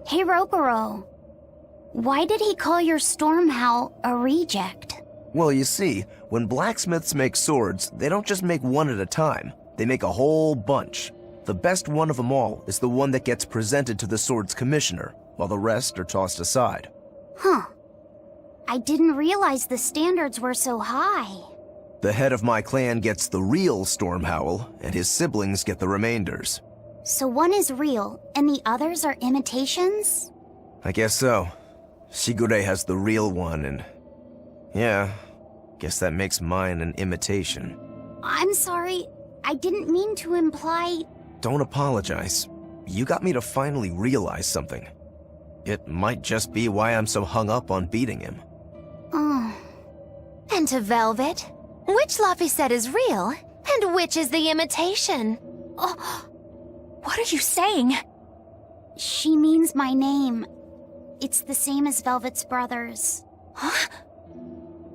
Hey Rokuro, why did he call your storm howl a reject? Well, you see, when blacksmiths make swords, they don't just make one at a time. They make a whole bunch. The best one of them all is the one that gets presented to the sword's commissioner, while the rest are tossed aside. Huh. I didn't realize the standards were so high. The head of my clan gets the real storm howl, and his siblings get the remainders. So one is real, and the others are imitations? I guess so. Shigure has the real one, and... yeah, guess that makes mine an imitation. I'm sorry, I didn't mean to imply... Don't apologize. You got me to finally realize something. It might just be why I'm so hung up on beating him. Oh. And to Velvet, which Laphicet is real, and which is the imitation? Oh, what are you saying? She means my name. It's the same as Velvet's brothers. Huh?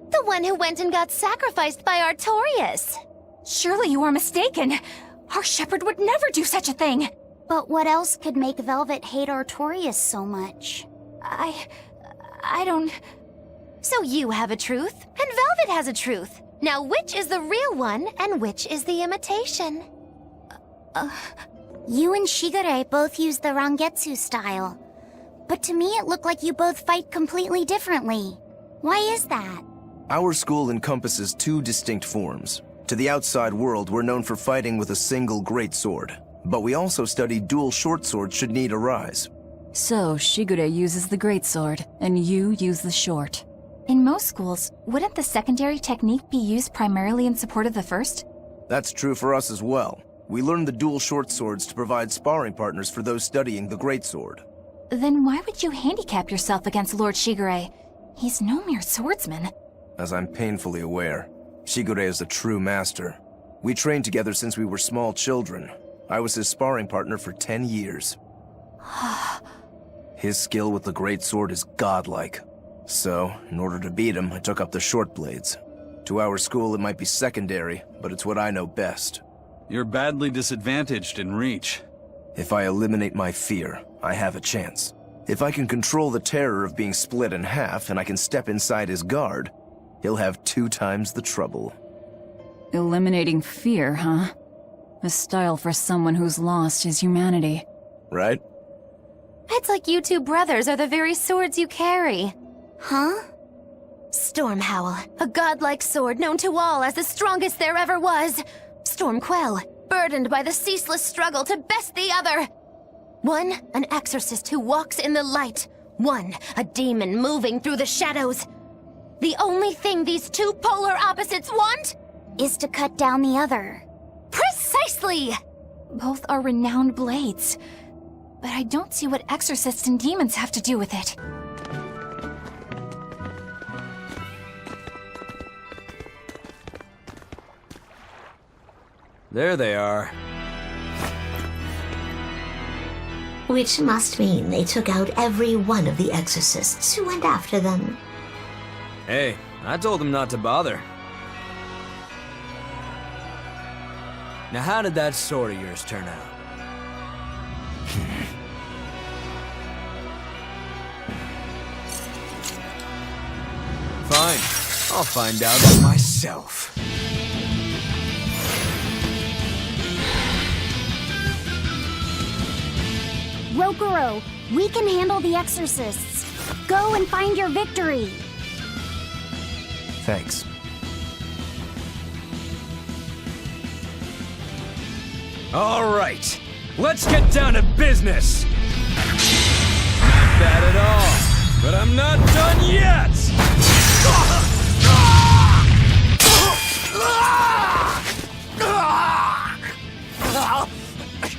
The one who went and got sacrificed by Artorias. Surely you are mistaken. Our shepherd would never do such a thing. But what else could make Velvet hate Artorias so much? I don't... So you have a truth, and Velvet has a truth. Now which is the real one, and which is the imitation? You and Shigure both use the Rangetsu style. But to me it looked like you both fight completely differently. Why is that? Our school encompasses two distinct forms. To the outside world, we're known for fighting with a single greatsword. But we also study dual short swords should need arise. So, Shigure uses the greatsword, and you use the short. In most schools, wouldn't the secondary technique be used primarily in support of the first? That's true for us as well. We learn the dual short swords to provide sparring partners for those studying the greatsword. Then why would you handicap yourself against Lord Shigure? He's no mere swordsman. As I'm painfully aware, Shigure is a true master. We trained together since we were small children. I was his sparring partner for 10 years. His skill with the greatsword is godlike. So, in order to beat him, I took up the short blades. To our school, it might be secondary, but it's what I know best. You're badly disadvantaged in reach. If I eliminate my fear, I have a chance. If I can control the terror of being split in half and I can step inside his guard, he'll have 2 times the trouble. Eliminating fear, huh? A style for someone who's lost his humanity. Right? It's like you two brothers are the very swords you carry. Huh? Stormhowl, a godlike sword known to all as the strongest there ever was. Stormquell, burdened by the ceaseless struggle to best the other. One, an exorcist who walks in the light. One, a demon moving through the shadows. The only thing these two polar opposites want Is to cut down the other. Precisely! Both are renowned blades. But I don't see what exorcists and demons have to do with it. There they are. Which must mean they took out every one of the exorcists who went after them. Hey, I told them not to bother. Now how did that sword of yours turn out? Fine, I'll find out for myself. Rokuro, we can handle the exorcists. Go and find your victory. Thanks. All right, let's get down to business. Not bad at all, but I'm not done yet.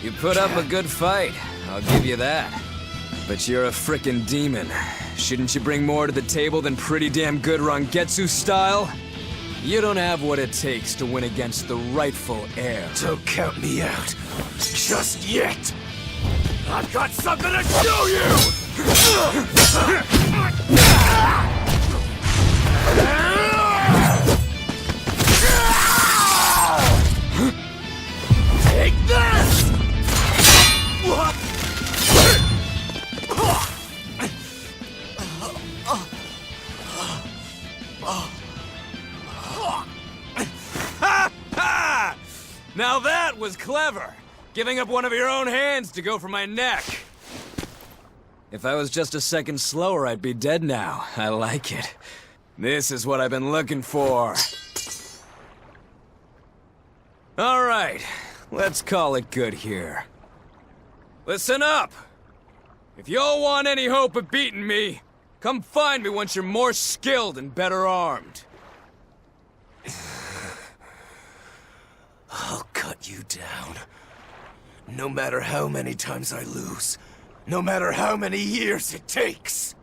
You put up a good fight, I'll give you that. But you're a frickin' demon. Shouldn't you bring more to the table than pretty damn good Rangetsu style? You don't have what it takes to win against the rightful heir. Don't count me out. Just yet. I've got something to show you! Take this! was clever. Giving up one of your own hands to go for my neck. If I was just a second slower, I'd be dead now. I like it. This is what I've been looking for. All right, let's call it good here. Listen up! If y'all want any hope of beating me, come find me once you're more skilled and better armed. I'll cut you down. No matter how many times I lose. No matter how many years it takes.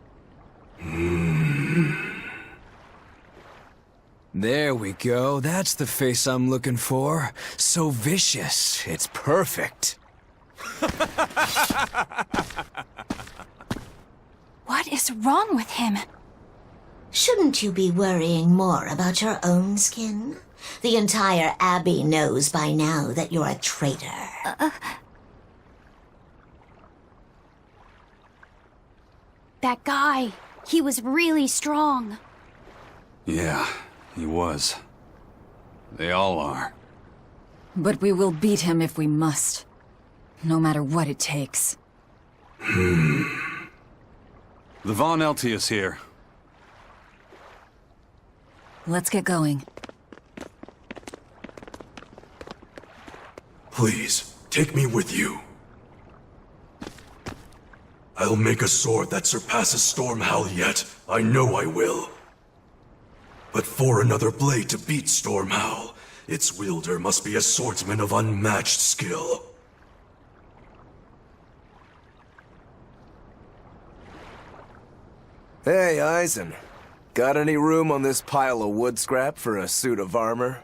There we go. That's the face I'm looking for. So vicious. It's perfect. What is wrong with him? Shouldn't you be worrying more about your own skin? The entire Abbey knows by now that you're a traitor. That guy, he was really strong. Yeah, he was. They all are. But we will beat him if we must. No matter what it takes. The Von Eltius here. Let's get going. Please, take me with you. I'll make a sword that surpasses Stormhowl yet. I know I will. But for another blade to beat Stormhowl, its wielder must be a swordsman of unmatched skill. Hey, Eisen. Got any room on this pile of wood scrap for a suit of armor?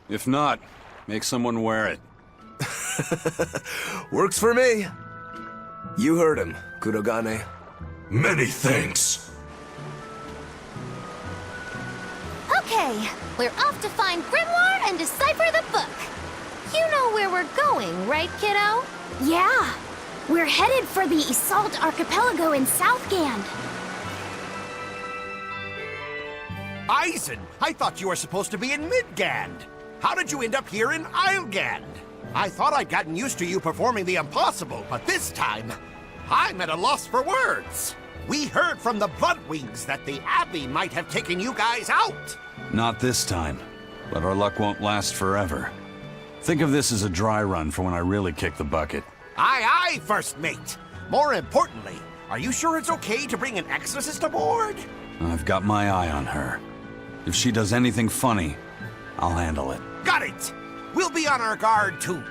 If not, make someone wear it. Works for me. You heard him, Kurogane. Many thanks. Okay, we're off to find Grimoire and decipher the book. You know where we're going, right, kiddo? Yeah, we're headed for the Assault Archipelago in Southgand. Eisen, I thought you were supposed to be in Midgand. How did you end up here in Islegand? I thought I'd gotten used to you performing the impossible, but this time, I'm at a loss for words. We heard from the Bloodwings that the Abbey might have taken you guys out. Not this time, but our luck won't last forever. Think of this as a dry run for when I really kick the bucket. Aye, aye, First Mate. More importantly, are you sure it's okay to bring an exorcist aboard? I've got my eye on her. If she does anything funny, I'll handle it. Got it! We'll be on our guard, too.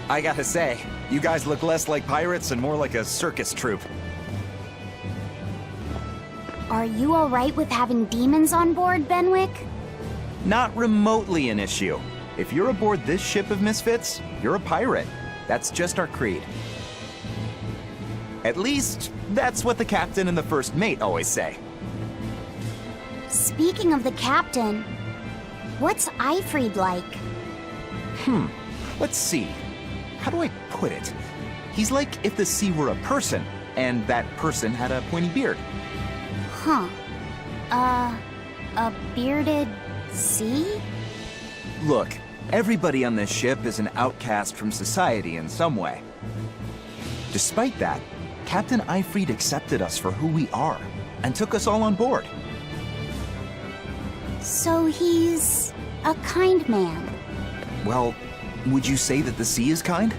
I gotta say, you guys look less like pirates and more like a circus troupe. Are you alright with having demons on board, Benwick? Not remotely an issue. If you're aboard this ship of misfits, you're a pirate. That's just our creed. At least, that's what the captain and the first mate always say. Speaking of the captain, what's Eifried like? Let's see. How do I put it? He's like if the sea were a person, and that person had a pointy beard. Huh. A bearded sea? Look, everybody on this ship is an outcast from society in some way. Despite that, Captain Eifried accepted us for who we are, and took us all on board. So he's a kind man. Well, would you say that the sea is kind?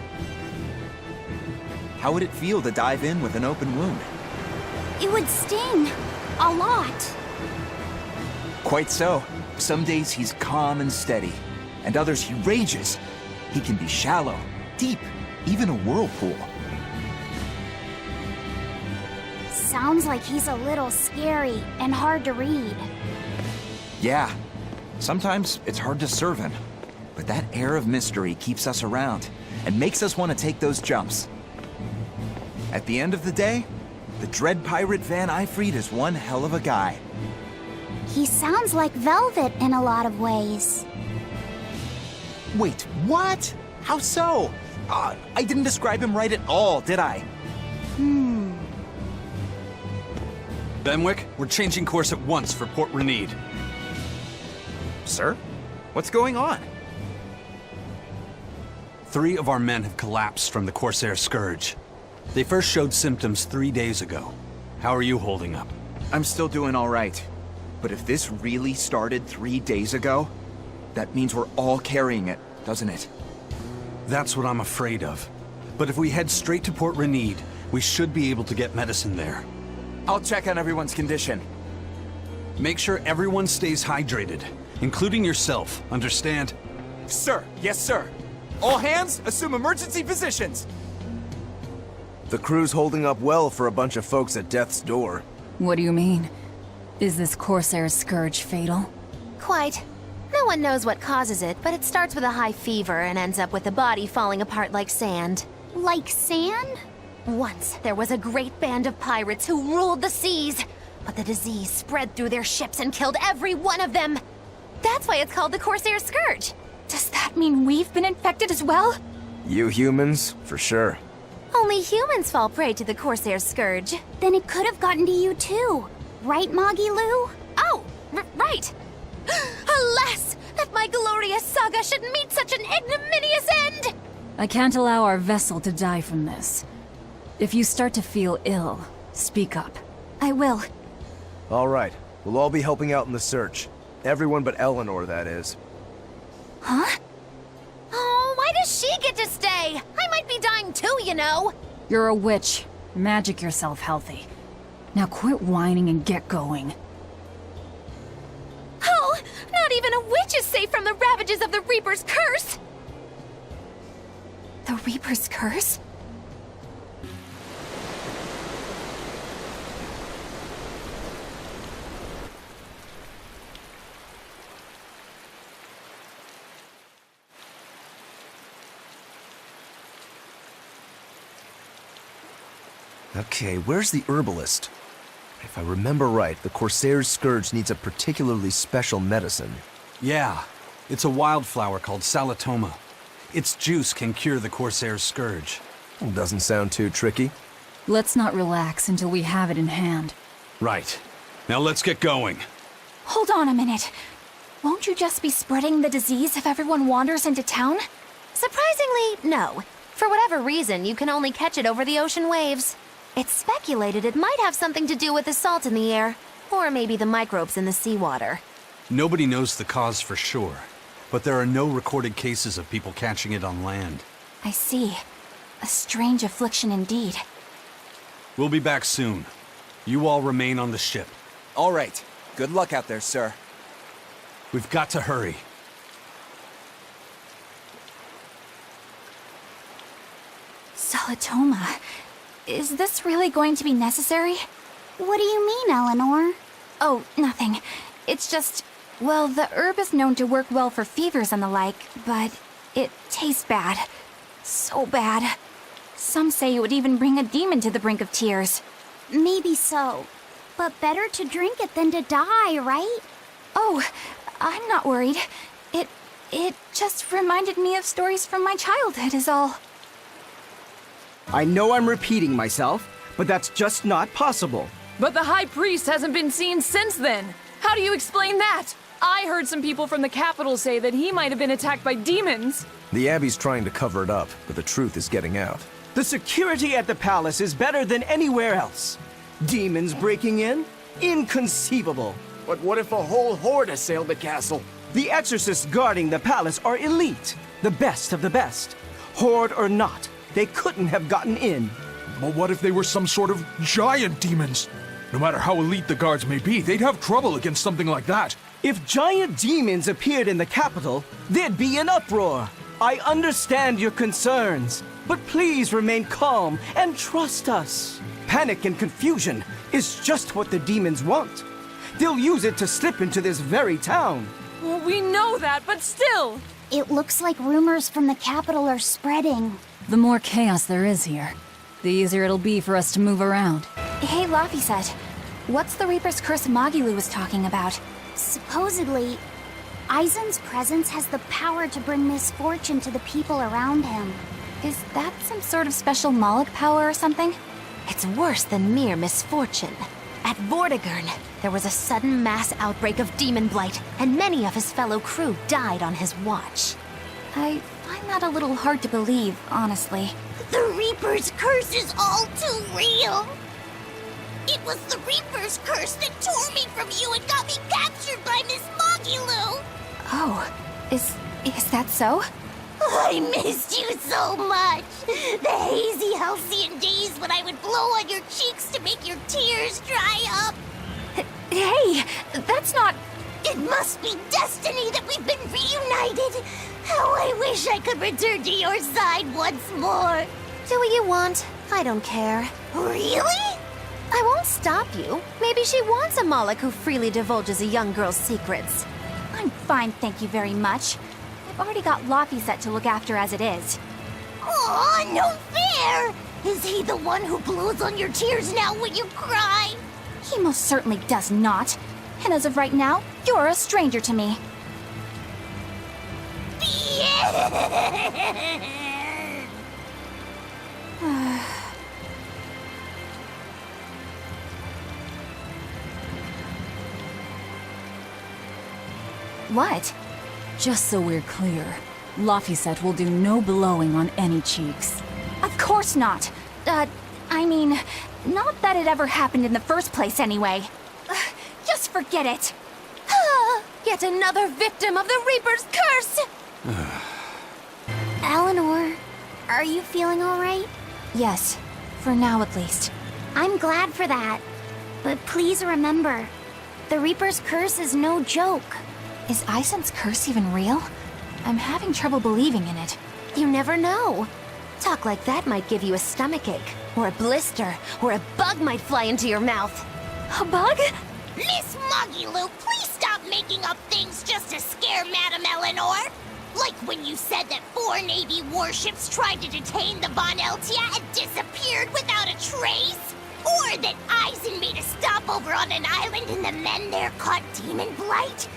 How would it feel to dive in with an open wound? It would sting. A lot. Quite so. Some days he's calm and steady, and others he rages. He can be shallow, deep, even a whirlpool. Sounds like he's a little scary and hard to read. Yeah, sometimes it's hard to serve him, but that air of mystery keeps us around and makes us want to take those jumps. At the end of the day, the dread pirate Van Eifried is one hell of a guy. He sounds like Velvet in a lot of ways. Wait, what? How so? I didn't describe him right at all, did I? Benwick, we're changing course at once for Port Renede. Sir? What's going on? 3 of our men have collapsed from the Corsair Scourge. They first showed symptoms 3 days ago. How are you holding up? I'm still doing all right. But if this really started 3 days ago, that means we're all carrying it, doesn't it? That's what I'm afraid of. But if we head straight to Port Renede, we should be able to get medicine there. I'll check on everyone's condition. Make sure everyone stays hydrated, including yourself, understand? Sir, yes sir. All hands, assume emergency positions. The crew's holding up well for a bunch of folks at death's door. What do you mean? Is this Corsair Scourge fatal? Quite. No one knows what causes it, but it starts with a high fever and ends up with the body falling apart like sand. Like sand? Once, there was a great band of pirates who ruled the seas, but the disease spread through their ships and killed every one of them. That's why it's called the Corsair Scourge. Does that mean we've been infected as well? You humans, for sure. Only humans fall prey to the Corsair Scourge. Then it could have gotten to you too. Right, Moggy Lou? Oh, right. Alas, that my glorious saga should meet such an ignominious end! I can't allow our vessel to die from this. If you start to feel ill, speak up. I will. All right, we'll all be helping out in the search. Everyone but Eleanor, that is. Huh? Oh, why does she get to stay? I might be dying too, you know. You're a witch. Magic yourself healthy. Now quit whining and get going. Oh, not even a witch is safe from the ravages of the Reaper's curse! The Reaper's curse? Okay, where's the herbalist? If I remember right, the Corsair's Scourge needs a particularly special medicine. Yeah, it's a wildflower called Salatoma. Its juice can cure the Corsair's Scourge. Doesn't sound too tricky. Let's not relax until we have it in hand. Right. Now let's get going. Hold on a minute. Won't you just be spreading the disease if everyone wanders into town? Surprisingly, no. For whatever reason, you can only catch it over the ocean waves. It's speculated it might have something to do with the salt in the air, or maybe the microbes in the seawater. Nobody knows the cause for sure, but there are no recorded cases of people catching it on land. I see. A strange affliction indeed. We'll be back soon. You all remain on the ship. All right. Good luck out there, sir. We've got to hurry. Salatoma. Is this really going to be necessary? What do you mean, Eleanor? Oh, nothing. It's just, well, the herb is known to work well for fevers and the like, but it tastes bad. So bad. Some say it would even bring a demon to the brink of tears. Maybe so. But better to drink it than to die, right? Oh, I'm not worried. It just reminded me of stories from my childhood is all. I know I'm repeating myself, but that's just not possible. But the High Priest hasn't been seen since then. How do you explain that? I heard some people from the capital say that he might have been attacked by demons. The Abbey's trying to cover it up, but the truth is getting out. The security at the palace is better than anywhere else. Demons breaking in? Inconceivable. But what if a whole horde assailed the castle? The exorcists guarding the palace are elite, the best of the best. Horde or not, they couldn't have gotten in. But what if they were some sort of giant demons? No matter how elite the guards may be, they'd have trouble against something like that. If giant demons appeared in the capital, there'd be an uproar. I understand your concerns, but please remain calm and trust us. Panic and confusion is just what the demons want. They'll use it to slip into this very town. Well, we know that, but still. It looks like rumors from the capital are spreading. The more chaos there is here, the easier it'll be for us to move around. Hey, Laphicet, what's the Reaper's Curse Magilu was talking about? Supposedly, Aizen's presence has the power to bring misfortune to the people around him. Is that some sort of special Moloch power or something? It's worse than mere misfortune. At Vortigern, there was a sudden mass outbreak of demon blight, and many of his fellow crew died on his watch. I find that a little hard to believe, honestly. The Reaper's curse is all too real. It was the Reaper's curse that tore me from you and got me captured by Miss Mogilou. Oh, is that so? I missed you so much. The hazy halcyon days when I would blow on your cheeks to make your tears dry up. Hey, that's not... It must be destiny that we've been reunited. How I wish I could return to your side once more. Do what you want. I don't care. Really? I won't stop you. Maybe she wants a Moloch who freely divulges a young girl's secrets. I'm fine, thank you very much. I've already got Laphicet to look after as it is. Aw, no fair! Is he the one who blows on your tears now when you cry? He most certainly does not. And as of right now, you're a stranger to me. What? Just so we're clear, Laphicet will do no blowing on any cheeks. Of course not. I mean, not that it ever happened in the first place anyway. Just forget it. Yet another victim of the Reaper's curse! Eleanor, are you feeling all right? Yes, for now at least. I'm glad for that. But please remember, the Reaper's curse is no joke. Is Aizen's curse even real? I'm having trouble believing in it. You never know. Talk like that might give you a stomachache, or a blister, or a bug might fly into your mouth. A bug? Miss Mogilou, please stop making up things just to scare Madame Eleanor. Like when you said that 4 Navy warships tried to detain the Von Eltia and disappeared without a trace. Or that Aizen made a stopover on an island and the men there caught demon blight.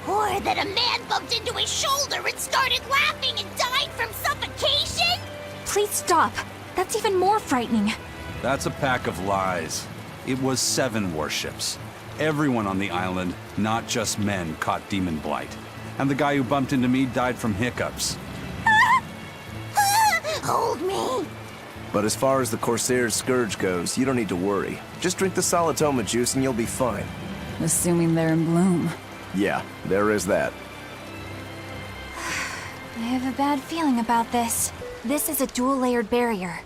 Or that a man bumped into his shoulder and started laughing and died from suffocation. Please stop. That's even more frightening. That's a pack of lies. It was 7 warships. Everyone on the island, not just men, caught demon blight. And the guy who bumped into me died from hiccups. Hold me. But as far as the Corsair's Scourge goes, you don't need to worry. Just drink the Solitoma juice and you'll be fine. Assuming they're in bloom. Yeah, there is that. I have a bad feeling about this. This is a dual-layered barrier.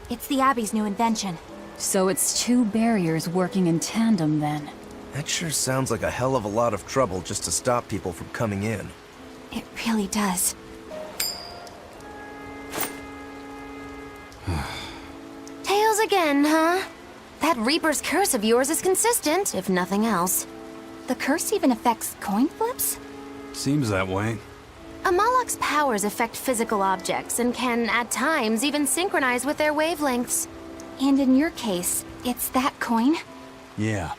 It's the Abbey's new invention. So it's 2 barriers working in tandem then. That sure sounds like a hell of a lot of trouble just to stop people from coming in. It really does. Tails again, huh? That Reaper's curse of yours is consistent, if nothing else. The curse even affects coin flips? Seems that way. A Moloch's powers affect physical objects and can, at times, even synchronize with their wavelengths. And in your case, it's that coin? Yeah.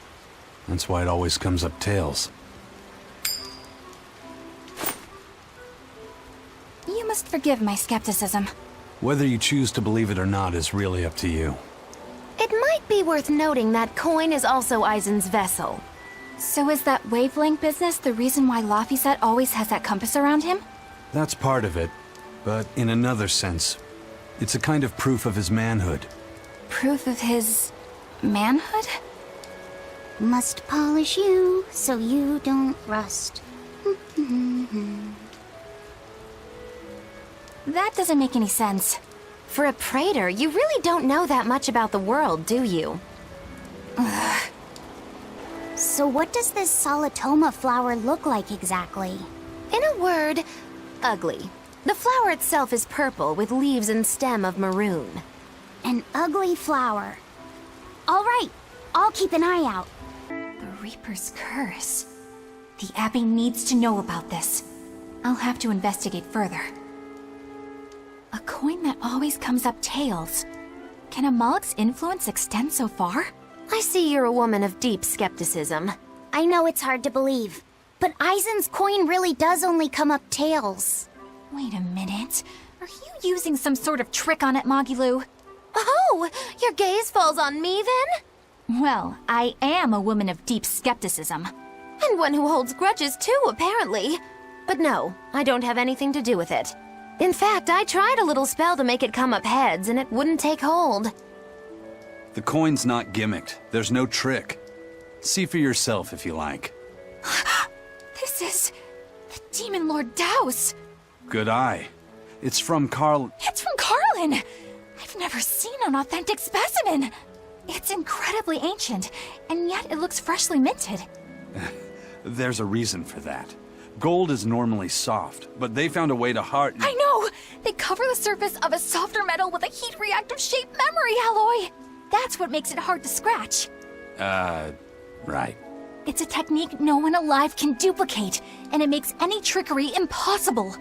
That's why it always comes up tails. You must forgive my skepticism. Whether you choose to believe it or not is really up to you. It might be worth noting that coin is also Aizen's vessel. So is that wavelength business the reason why Laphicet always has that compass around him? That's part of it, but in another sense, it's a kind of proof of his manhood. Proof of his... manhood? Must polish you so you don't rust. That doesn't make any sense. For a praetor, you really don't know that much about the world, do you? So what does this Solitoma flower look like exactly? In a word, ugly. The flower itself is purple with leaves and stem of maroon. An ugly flower. All right, I'll keep an eye out. The Reaper's curse. The Abbey needs to know about this. I'll have to investigate further. A coin that always comes up tails. Can a Moloch's influence extend so far? I see you're a woman of deep skepticism. I know it's hard to believe, but Aizen's coin really does only come up tails. Wait a minute. Are you using some sort of trick on it, Mogilou? Oh, your gaze falls on me then? Well, I am a woman of deep skepticism. And one who holds grudges too, apparently. But no, I don't have anything to do with it. In fact, I tried a little spell to make it come up heads, and it wouldn't take hold. The coin's not gimmicked. There's no trick. See for yourself if you like. This is the Demon Lord Daos. Good eye. It's from Carl... It's from Carlin! I've never seen an authentic specimen. It's incredibly ancient, and yet it looks freshly minted. There's a reason for that. Gold is normally soft, but they found a way to harden... I know! They cover the surface of a softer metal with a heat-reactive shape memory alloy! That's what makes it hard to scratch. Right. It's a technique no one alive can duplicate, and it makes any trickery impossible.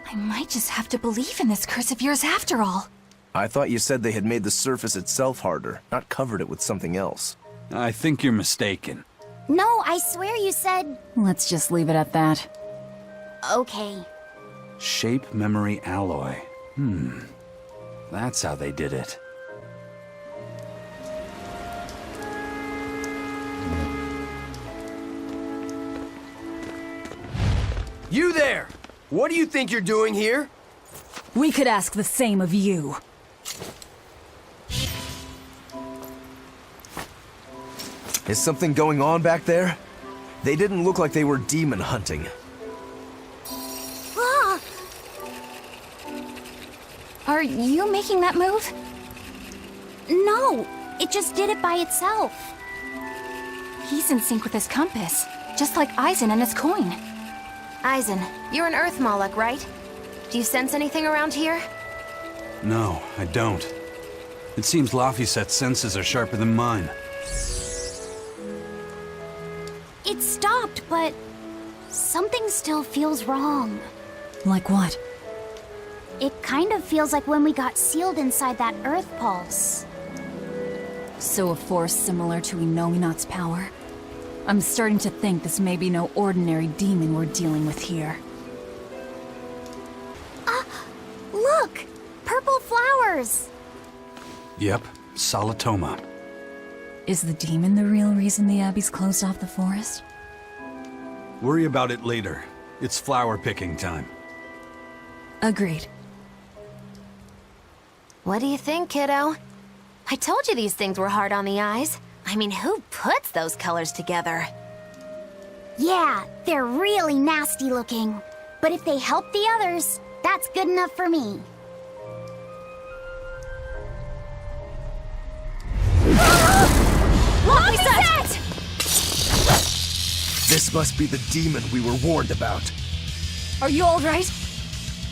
I might just have to believe in this curse of yours after all. I thought you said they had made the surface itself harder, not covered it with something else. I think you're mistaken. No, I swear you said... Let's just leave it at that. Okay. Shape memory alloy. That's how they did it. You there! What do you think you're doing here? We could ask the same of you. Is something going on back there? They didn't look like they were demon hunting. Ah! Are you making that move? No, it just did it by itself. He's in sync with his compass, just like Eisen and his coin. Eisen, you're an Earth Moloch, right? Do you sense anything around here? No, I don't. It seems Laphicet's senses are sharper than mine. It stopped, but something still feels wrong. Like what? It kind of feels like when we got sealed inside that Earth Pulse. So a force similar to Inominat's power? I'm starting to think this may be no ordinary demon we're dealing with here. Look! Purple flowers! Yep, Salatoma. Is the demon the real reason the Abbey's closed off the forest? Worry about it later. It's flower picking time. Agreed. What do you think, kiddo? I told you these things were hard on the eyes. I mean, who puts those colors together? Yeah, they're really nasty looking. But if they help the others, that's good enough for me. Laphicet! This must be the demon we were warned about. Are you alright?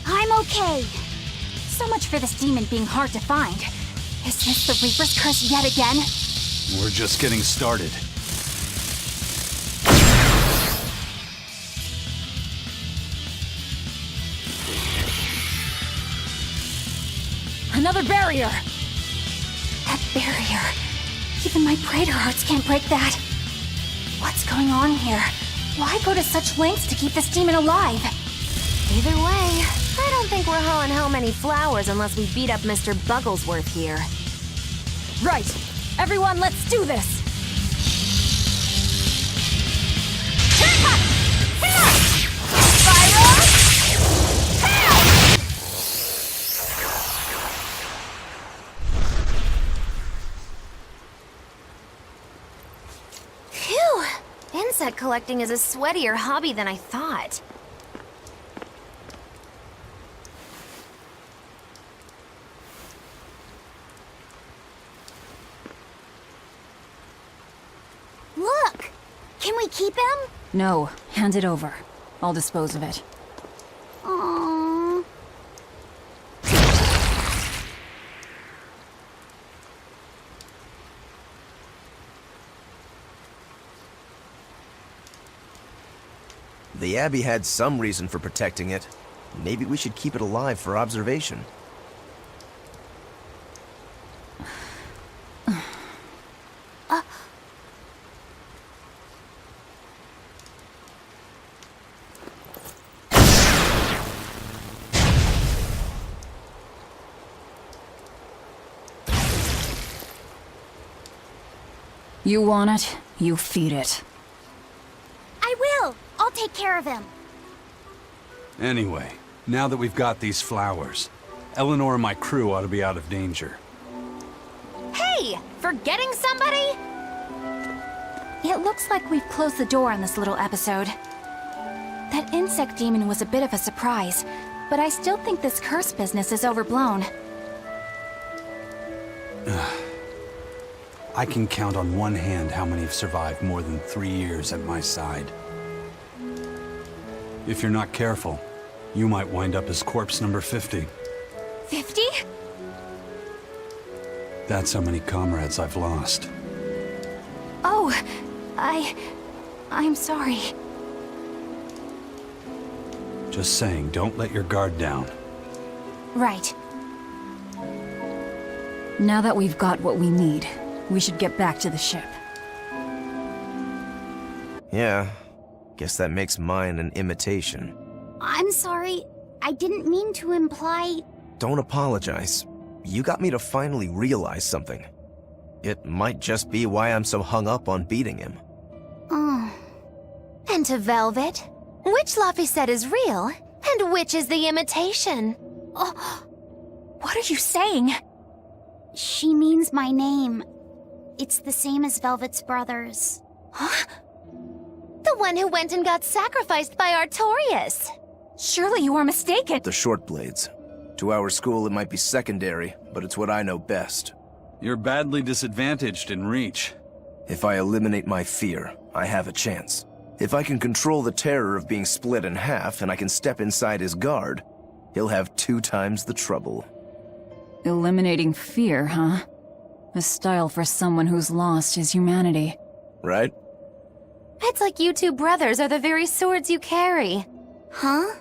I'm okay. So much for this demon being hard to find. Is this the Reaper's curse yet again? We're just getting started. Another barrier! That barrier. Even my Praetor hearts can't break that. What's going on here? Why go to such lengths to keep this demon alive? Either way, I don't think we're hauling how many flowers unless we beat up Mr. Bugglesworth here. Right! Everyone, let's do this! Phew! Insect collecting is a sweatier hobby than I thought. Look! Can we keep him? No, hand it over. I'll dispose of it. Aww. The Abbey had some reason for protecting it. Maybe we should keep it alive for observation. You want it, you feed it. I will! I'll take care of him. Anyway, now that we've got these flowers, Eleanor and my crew ought to be out of danger. Hey! Forgetting somebody? It looks like we've closed the door on this little episode. That insect demon was a bit of a surprise, but I still think this curse business is overblown. I can count on one hand how many have survived more than 3 years at my side. If you're not careful, you might wind up as corpse number 50. 50? That's how many comrades I've lost. Oh, I'm sorry. Just saying, don't let your guard down. Right. Now that we've got what we need, we should get back to the ship. Yeah, guess that makes mine an imitation. I'm sorry. I didn't mean to imply... Don't apologize. You got me to finally realize something. It might just be why I'm so hung up on beating him. And to Velvet, which Laphicet is real, and which is the imitation? Oh, what are you saying? She means my name. It's the same as Velvet's brothers. Huh? The one who went and got sacrificed by Artorias. Surely you are mistaken. The short blades. To our school, it might be secondary, but it's what I know best. You're badly disadvantaged in reach. If I eliminate my fear, I have a chance. If I can control the terror of being split in half and I can step inside his guard, he'll have 2 times the trouble. Eliminating fear, huh? A style for someone who's lost his humanity. Right? It's like you two brothers are the very swords you carry. Huh?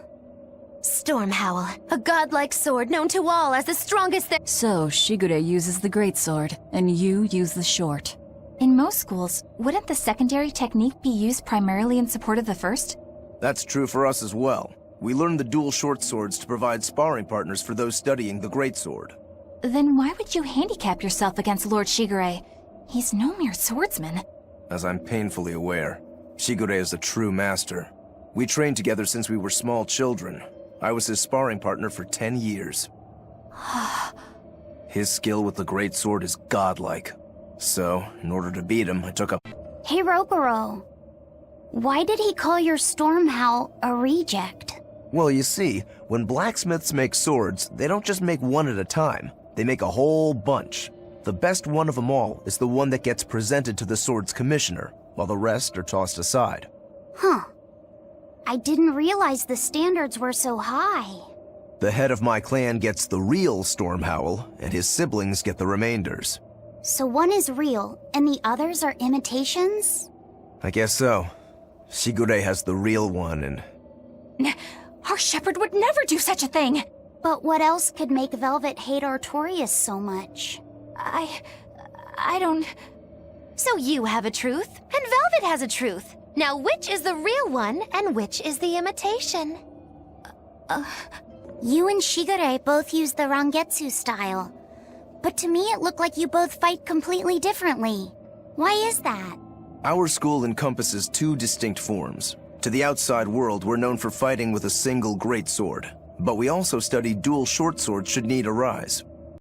Storm Howl, a godlike sword known to all as the strongest there— So, Shigure uses the greatsword, and you use the short. In most schools, wouldn't the secondary technique be used primarily in support of the first? That's true for us as well. We learned the dual short swords to provide sparring partners for those studying the greatsword. Then why would you handicap yourself against Lord Shigure? He's no mere swordsman. As I'm painfully aware, Shigure is a true master. We trained together since we were small children. I was his sparring partner for 10 years. His skill with the greatsword is godlike. So, in order to beat him, I took up— Hey, ROKUROU. Why did he call your Storm Howl a reject? Well, you see, when blacksmiths make swords, they don't just make one at a time. They make a whole bunch. The best one of them all is the one that gets presented to the sword's commissioner, while the rest are tossed aside. Huh. I didn't realize the standards were so high. The head of my clan gets the real Storm Howl, and his siblings get the remainders. So one is real, and the others are imitations? I guess so. Shigure has the real one, and— Our shepherd would never do such a thing! But what else could make Velvet hate Artorias so much? I don't— So you have a truth, and Velvet has a truth. Now which is the real one, and which is the imitation? You and Shigure both use the Rangetsu style. But to me it looked like you both fight completely differently. Why is that? Our school encompasses 2 distinct forms. To the outside world, we're known for fighting with a single greatsword. But we also study dual short swords should need arise.